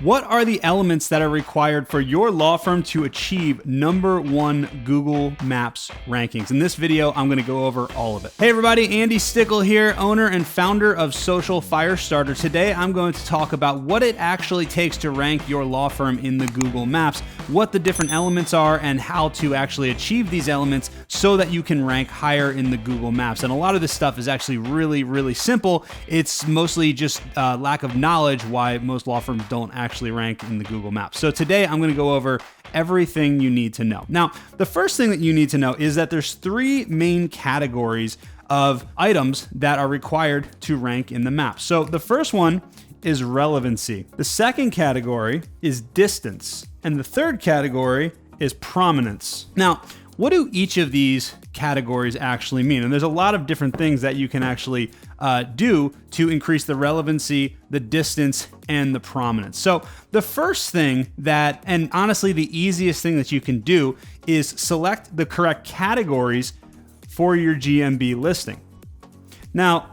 What are the elements that are required for your law firm to achieve #1 Google Maps rankings? In this video, I'm going to go over all of it. Hey everybody, Andy Stickel here, owner and founder of Social Firestarter. Today, I'm going to talk about what it actually takes to rank your law firm in the Google Maps, what the different elements are, and how to actually achieve these elements so that you can rank higher in the Google Maps. And a lot of this stuff is actually really simple. It's mostly just lack of knowledge why most law firms don't actually rank in the Google Maps. So today I'm going to go over everything you need to know. Now, the first thing that you need to know is that there's three main categories of items that are required to rank in the map. So the first one is relevancy. The second category is distance. And the third category is prominence. Now, what do each of these categories actually mean? And there's a lot of different things that you can actually do to increase the relevancy, the distance, and the prominence. So the first thing that, and honestly the easiest thing that you can do, is select the correct categories for your GMB listing. Now,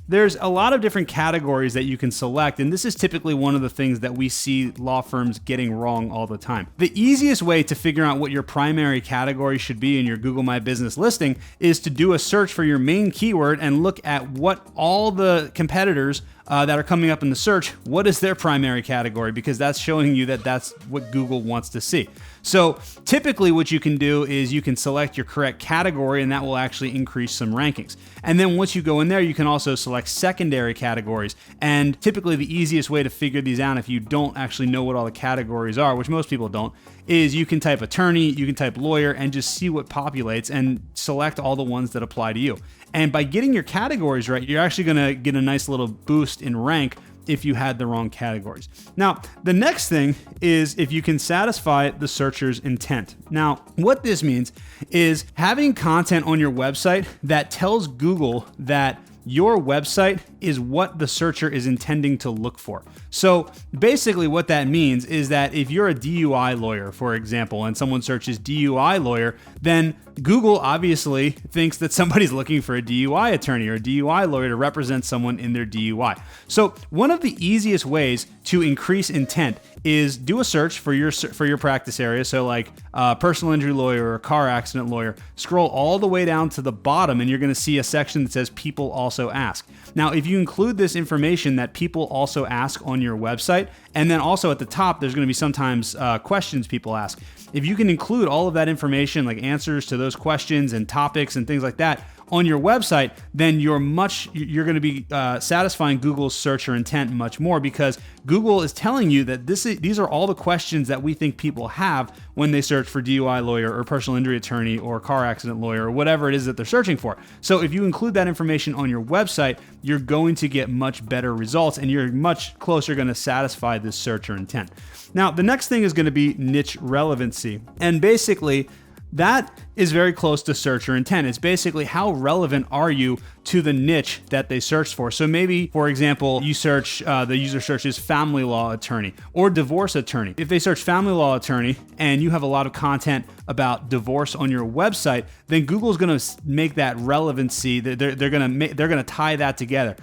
there's a lot of different categories that you can select, and this is typically one of the things that we see law firms getting wrong all the time. The easiest way to figure out what your primary category should be in your Google My Business listing is to do a search for your main keyword and look at what all the competitors that are coming up in the search, what is their primary category, because that's showing you that that's what Google wants to see. So typically what you can do is you can select your correct category, and that will actually increase some rankings. And then once you go in there, you can also select secondary categories. And typically the easiest way to figure these out, if you don't actually know what all the categories are, which most people don't, is you can type attorney, you can type lawyer, and just see what populates and select all the ones that apply to you. And by getting your categories right, you're actually gonna get a nice little boost in rank if you had the wrong categories. Now, the next thing is if you can satisfy the searcher's intent. Now, what this means is having content on your website that tells Google that your website is what the searcher is intending to look for. So basically what that means is that if you're a DUI lawyer, for example, and someone searches DUI lawyer, then Google obviously thinks that somebody's looking for a DUI attorney or a DUI lawyer to represent someone in their DUI. So one of the easiest ways to increase intent is do a search for your practice area. So like personal injury lawyer or car accident lawyer, scroll all the way down to the bottom and you're going to see a section that says people also ask. Now, if you include this information that people also ask on your website, and then also at the top, there's going to be sometimes questions people ask. If you can include all of that information, like answers to those questions and topics and things like that on your website, then you're going to be satisfying Google's searcher intent much more, because Google is telling you that these are all the questions that we think people have when they search for DUI lawyer or personal injury attorney or car accident lawyer or whatever it is that they're searching for. So if you include that information on your website, you're going to get much better results and you're much closer going to satisfy this searcher intent. Now, the next thing is going to be niche relevancy. And basically, that is very close to searcher intent. It's basically how relevant are you to the niche that they searched for. So maybe, for example, you search, the user searches family law attorney or divorce attorney. If they search family law attorney and you have a lot of content about divorce on your website, then Google's going to make that relevancy. They're going to tie that together.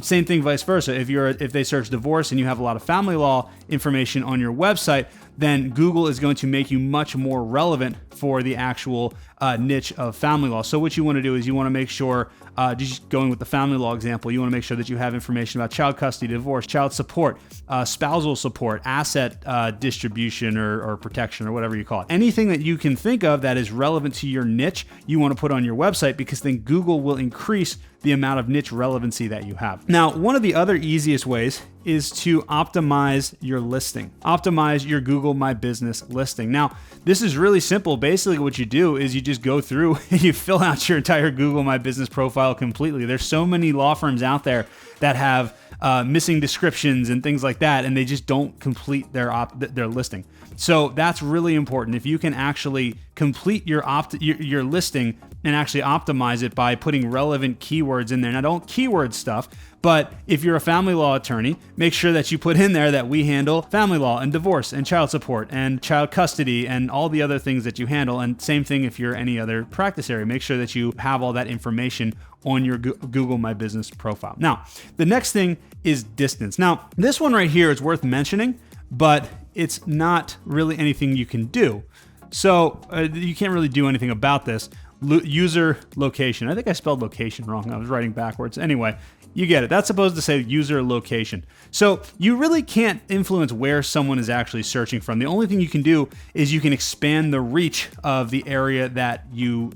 Same thing, vice versa. If they search divorce and you have a lot of family law information on your website, then Google is going to make you much more relevant for the actual niche of family law. So what you want to do is you want to make sure, just going with the family law example, you want to make sure that you have information about child custody, divorce, child support, spousal support, asset distribution or protection or whatever you call it. Anything that you can think of that is relevant to your niche, you want to put on your website, because then Google will increase the amount of niche relevancy that you have. Now, one of the other easiest ways is to optimize your listing. Optimize your Google My Business listing. Now, this is really simple. Basically, what you do is you just go through and you fill out your entire Google My Business profile completely. There's so many law firms out there that have missing descriptions and things like that, and they just don't complete their listing. So that's really important. If you can actually complete your listing and actually optimize it by putting relevant keywords in there. Now, don't keyword stuff, but if you're a family law attorney, make sure that you put in there that we handle family law and divorce and child support and child custody and all the other things that you handle. And same thing if you're any other practice area. Make sure that you have all that information on your Google My Business profile. Now, the next thing is distance. Now, this one right here is worth mentioning but it's not really anything you can do. So you can't really do anything about this. User location. I think I spelled location wrong. I was writing backwards. Anyway, you get it. That's supposed to say user location. So you really can't influence where someone is actually searching from. The only thing you can do is you can expand the reach of the area that you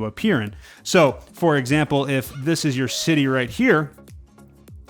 appear in. So, for example, if this is your city right here,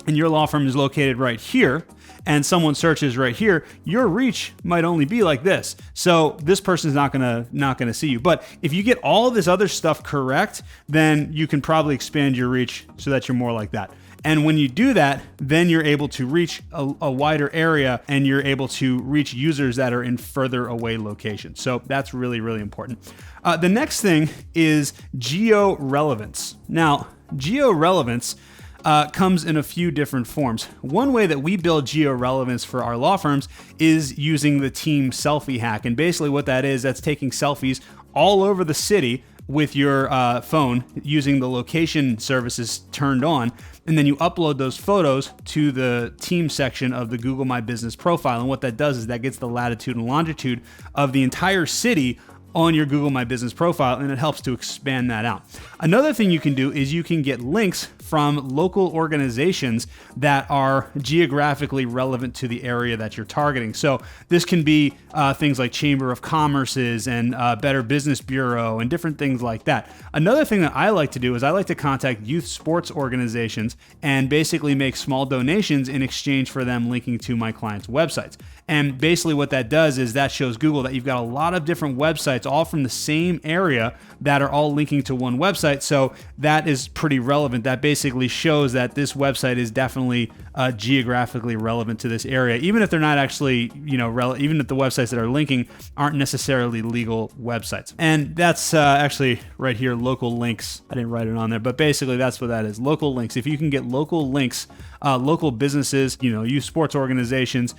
and your law firm is located right here, and someone searches right here, your reach might only be like this. So this person's not gonna see you. But if you get all this other stuff correct, then you can probably expand your reach so that you're more like that. And when you do that, then you're able to reach a wider area, and you're able to reach users that are in further away locations. So that's really, really important. The next thing is Geo Relevance. Now, Geo Relevance comes in a few different forms. One way that we build Geo Relevance for our law firms is using the team selfie hack. And basically what that is, that's taking selfies all over the city with your phone using the location services turned on. And then you upload those photos to the team section of the Google My Business profile. And what that does is that gets the latitude and longitude of the entire city on your Google My Business profile, and it helps to expand that out. Another thing you can do is you can get links from local organizations that are geographically relevant to the area that you're targeting. So this can be things like Chamber of Commerce's and Better Business Bureau and different things like that. Another thing that I like to do is I like to contact youth sports organizations and basically make small donations in exchange for them linking to my clients' websites. And basically what that does is that shows Google that you've got a lot of different websites all from the same area that are all linking to one website. So that is pretty relevant. That basically shows that this website is definitely geographically relevant to this area, even if they're not actually, even if the websites that are linking aren't necessarily legal websites. And that's actually right here, local links. I didn't write it on there, but basically that's what that is, local links. If you can get local links, local businesses, youth sports organizations,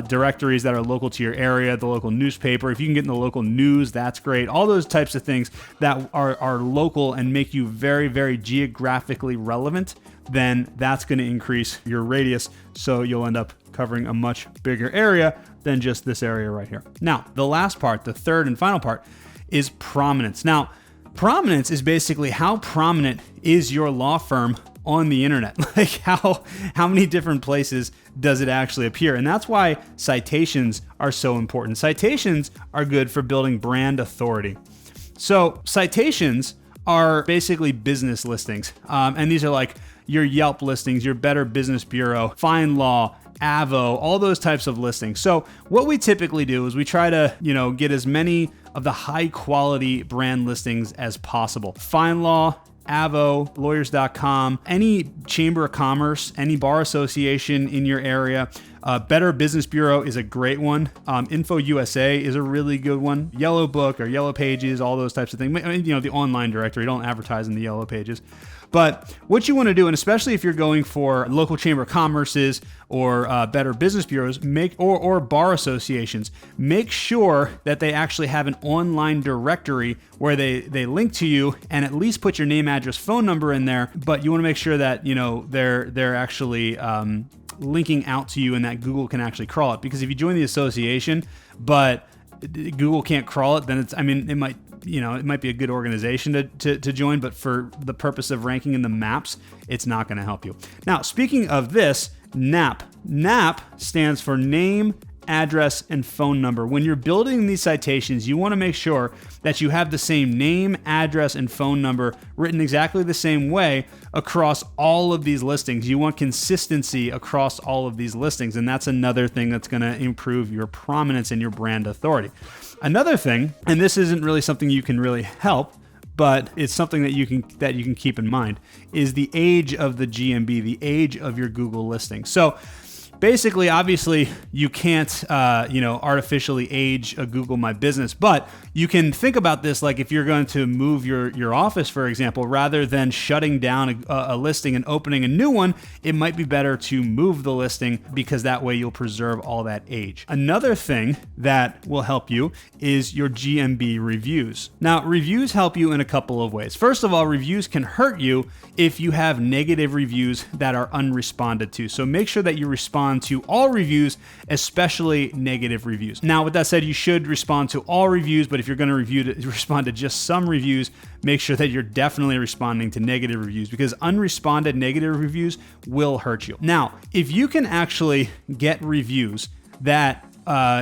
directories that are local to your area, the local newspaper, if you can get in the local news, that's great. All those types of things that are local and make you very, very geographically relevant, then that's going to increase your radius. So you'll end up covering a much bigger area than just this area right here. Now, the last part, the third and final part, is prominence. Now, prominence is basically how prominent is your law firm on the internet? Like how many different places does it actually appear? And that's why citations are so important. Citations are good for building brand authority. So citations are basically business listings. And these are like your Yelp listings, your Better Business Bureau, FindLaw, Avo, all those types of listings. So what we typically do is we try to, get as many of the high quality brand listings as possible. FindLaw, Avo, lawyers.com, any chamber of commerce, any bar association in your area. Better Business Bureau is a great one. Info USA is a really good one. Yellow Book or Yellow Pages, all those types of things. The online directory, don't advertise in the Yellow Pages. But what you want to do, and especially if you're going for local chamber of commerces or Better Business Bureaus, or bar associations, make sure that they actually have an online directory where they link to you and at least put your name, address, phone number in there. But you want to make sure that they're actually linking out to you and that Google can actually crawl it. Because if you join the association, but Google can't crawl it, then it might be a good organization to join, but for the purpose of ranking in the maps, it's not going to help you. Now, speaking of this, NAP. NAP stands for name, address, and phone number. When you're building these citations, you want to make sure that you have the same name, address, and phone number written exactly the same way across all of these listings. You want consistency across all of these listings, and that's another thing that's going to improve your prominence and your brand authority. Another thing, and this isn't really something you can really help, but it's something that you can keep in mind, is the age of the GMB, the age of your Google listing. So basically, obviously, you can't, artificially age a Google My Business, but you can think about this like if you're going to move your office, for example, rather than shutting down a listing and opening a new one, it might be better to move the listing because that way you'll preserve all that age. Another thing that will help you is your GMB reviews. Now, reviews help you in a couple of ways. First of all, reviews can hurt you if you have negative reviews that are unresponded to. So make sure that you respond respond to all reviews, especially negative reviews. Now, with that said, you should respond to all reviews, but if you're going to respond to just some reviews, make sure that you're definitely responding to negative reviews, because unresponded negative reviews will hurt you. Now, if you can actually get reviews that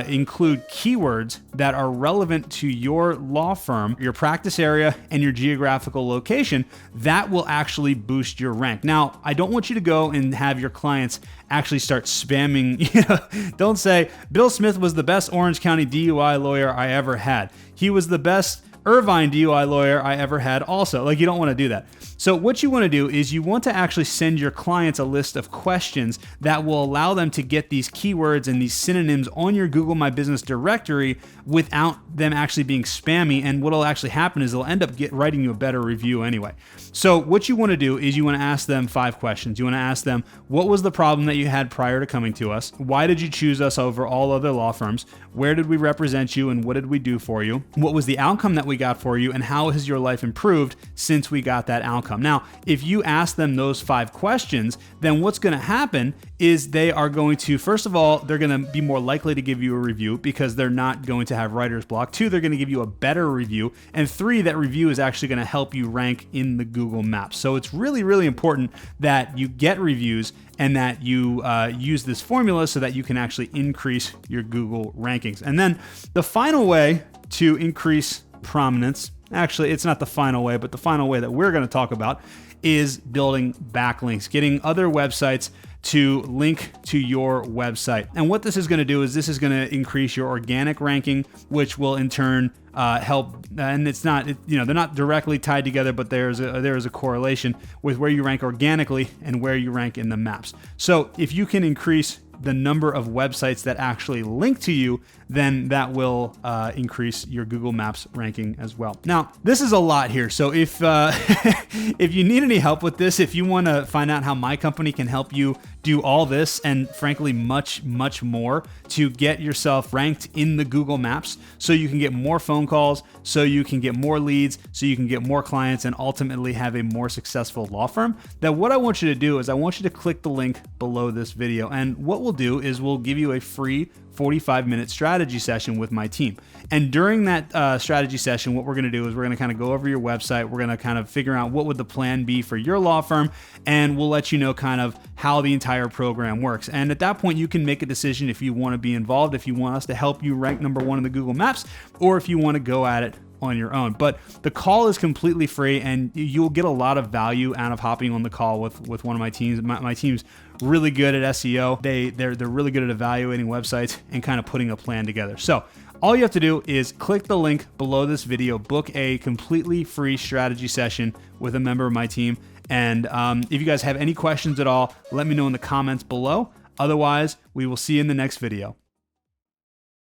include keywords that are relevant to your law firm, your practice area, and your geographical location, that will actually boost your rank. Now, I don't want you to go and have your clients actually start spamming. Don't say, Bill Smith was the best Orange County DUI lawyer I ever had. He was the best Irvine DUI lawyer I ever had also. Like, you don't want to do that. So what you want to do is you want to actually send your clients a list of questions that will allow them to get these keywords and these synonyms on your Google My Business directory without them actually being spammy. And what will actually happen is they'll end up writing you a better review anyway. So what you want to do is you want to ask them 5 questions. You want to ask them, what was the problem that you had prior to coming to us? Why did you choose us over all other law firms? Where did we represent you and what did we do for you? What was the outcome that we got for you, and how has your life improved since we got that outcome? Now, if you ask them those 5 questions, then what's going to happen is they are going to, first of all, they're going to be more likely to give you a review because they're not going to have writer's block. 2, they're going to give you a better review. And 3, that review is actually going to help you rank in the Google Maps. So it's really, really important that you get reviews and that you use this formula so that you can actually increase your Google rankings. And then the final way to increase prominence, actually, it's not the final way, but the final way that we're going to talk about is building backlinks, getting other websites to link to your website. And what this is going to do is this is going to increase your organic ranking, which will in turn help. And it's not, they're not directly tied together, but there is a correlation with where you rank organically and where you rank in the maps. So if you can increase the number of websites that actually link to you, then that will increase your Google Maps ranking as well. Now, this is a lot here. So if if you need any help with this, if you want to find out how my company can help you do all this and frankly much, much more to get yourself ranked in the Google Maps so you can get more phone calls, so you can get more leads, so you can get more clients and ultimately have a more successful law firm, then what I want you to do is I want you to click the link below this video. And what we'll do is we'll give you a free 45-minute strategy session with my team. And during that strategy session, what we're going to do is we're going to kind of go over your website. We're going to kind of figure out what would the plan be for your law firm, and we'll let you know kind of how the entire program works. And at that point, you can make a decision if you want to be involved, if you want us to help you rank #1 in the Google Maps, or if you want to go at it on your own. But the call is completely free, and you'll get a lot of value out of hopping on the call with one of my teams. My team's really good at SEO. They're really good at evaluating websites and kind of putting a plan together. So all you have to do is click the link below this video, book a completely free strategy session with a member of my team. And if you guys have any questions at all, let me know in the comments below. Otherwise, we will see you in the next video.